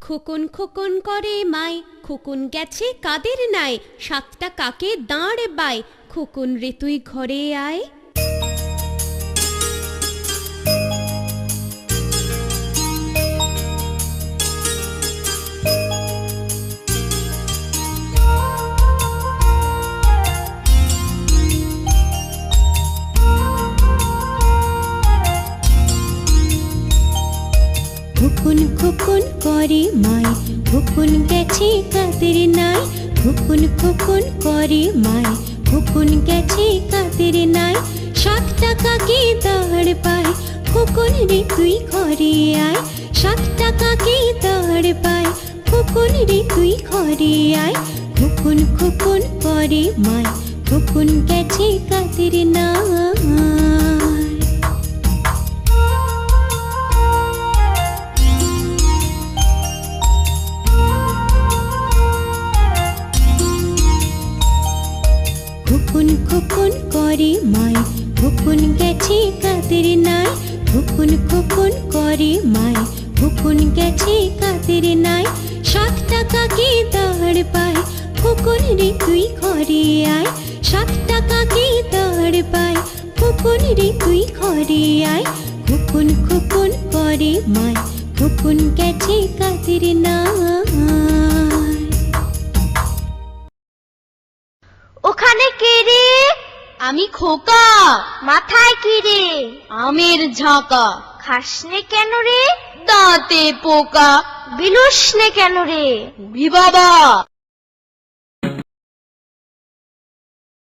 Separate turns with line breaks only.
খোকন খোকন করে মাই, খোকন গেছে কাদের নাই, সাতটা কাকে দাঁড় বাই, খোকন রে তুই ঘরে আয়। খোকন খোকন করে মাই, খোকন গেছে কাদের নাই, খোকন খোকন করে মাই, খোকন গেছে কাদের নাই, সাতটা কাকে দাঁড় পায়, খোকন রে তুই ঘরে আয়, সাতটা কাকে দাঁড় পায়, খোকন রে তুই ঘরে আয়। খোকন খোকন করে মাই, খোকন গেছে কাদের নাই। খোকন খোকন করে মাই, খোকন গেছে কাদের নাই, খোকন খোকন করে মাই, খোকন গেছে কাদের নাই, সাতটা কাকে দাঁড় পায়, খোকন রে তুই ঘরে আয়, সাতটা কাকে দাঁড় পায়, খোকন রে তুই ঘরে আয়। খোকন খোকন করে মাই, খোকন গেছে কাদের নাই।
ওখানে কে রে?
আমি খোকা।
মাথায় কি রে?
আমের ঝাঁকা।
খাসনে কেন রে?
দাঁতে পোকা।
বিলুসনে কেন রে?
বাবা।